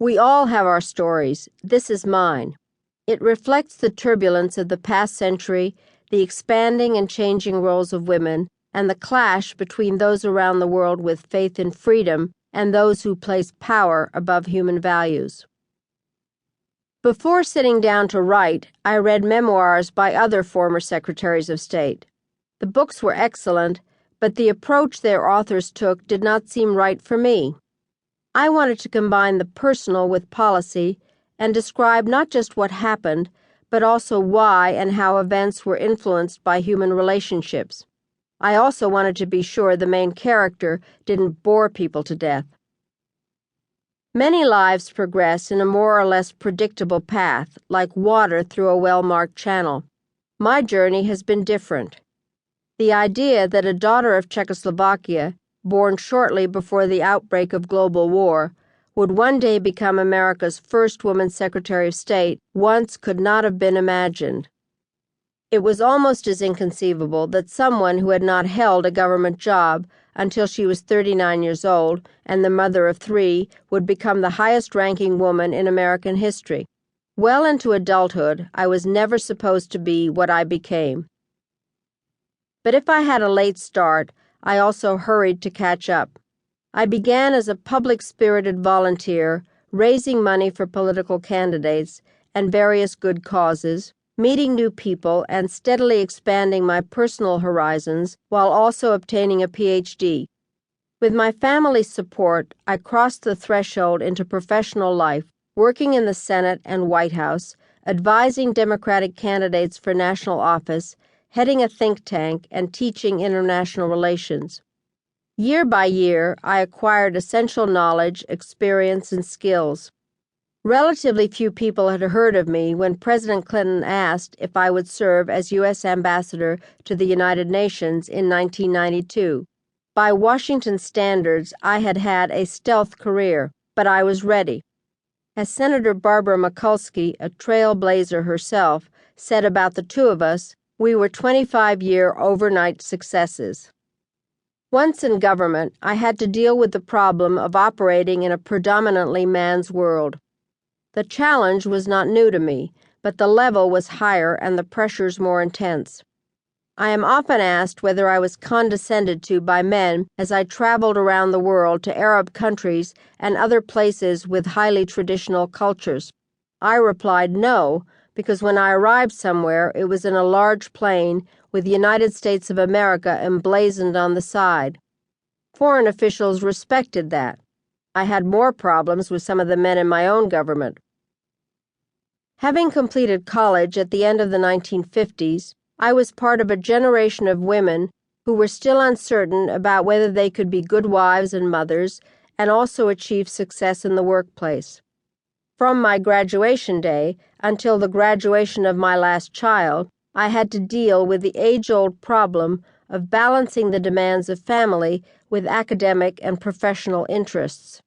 We all have our stories. This is mine. It reflects the turbulence of the past century, the expanding and changing roles of women, and the clash between those around the world with faith in freedom and those who place power above human values. Before sitting down to write, I read memoirs by other former secretaries of state. The books were excellent, but the approach their authors took did not seem right for me. I wanted to combine the personal with policy and describe not just what happened, but also why and how events were influenced by human relationships. I also wanted to be sure the main character didn't bore people to death. Many lives progress in a more or less predictable path, like water through a well-marked channel. My journey has been different. The idea that a daughter of Czechoslovakia, born shortly before the outbreak of global war, would one day become America's first woman Secretary of State once could not have been imagined. It was almost as inconceivable that someone who had not held a government job until she was 39 years old and the mother of 3 would become the highest-ranking woman in American history. Well into adulthood, I was never supposed to be what I became. But if I had a late start, I also hurried to catch up. I began as a public-spirited volunteer, raising money for political candidates and various good causes, meeting new people and steadily expanding my personal horizons while also obtaining a PhD. With my family's support, I crossed the threshold into professional life, working in the Senate and White House, advising Democratic candidates for national office, heading a think tank, and teaching international relations. Year by year, I acquired essential knowledge, experience, and skills. Relatively few people had heard of me when President Clinton asked if I would serve as U.S. Ambassador to the United Nations in 1992. By Washington standards, I had had a stealth career, but I was ready. As Senator Barbara Mikulski, a trailblazer herself, said about the two of us, we were 25-year overnight successes. Once in government, I had to deal with the problem of operating in a predominantly man's world. The challenge was not new to me, but the level was higher and the pressures more intense. I am often asked whether I was condescended to by men as I traveled around the world to Arab countries and other places with highly traditional cultures. I replied no, because when I arrived somewhere, it was in a large plane with the United States of America emblazoned on the side. Foreign officials respected that. I had more problems with some of the men in my own government. Having completed college at the end of the 1950s, I was part of a generation of women who were still uncertain about whether they could be good wives and mothers and also achieve success in the workplace. From my graduation day until the graduation of my last child, I had to deal with the age-old problem of balancing the demands of family with academic and professional interests.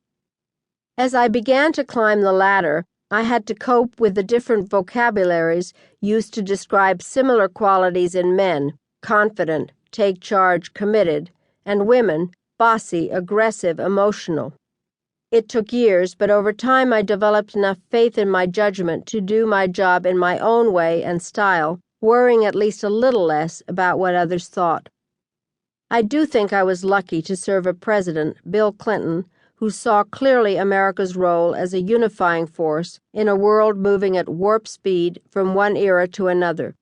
As I began to climb the ladder, I had to cope with the different vocabularies used to describe similar qualities in men, confident, take charge, committed, and women, bossy, aggressive, emotional. It took years, but over time I developed enough faith in my judgment to do my job in my own way and style, worrying at least a little less about what others thought. I do think I was lucky to serve a president, Bill Clinton, who saw clearly America's role as a unifying force in a world moving at warp speed from one era to another.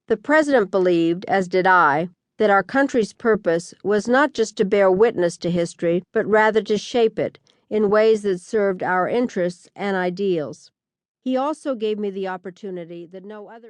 The president believed, as did I, that our country's purpose was not just to bear witness to history, but rather to shape it in ways that served our interests and ideals. He also gave me the opportunity that no other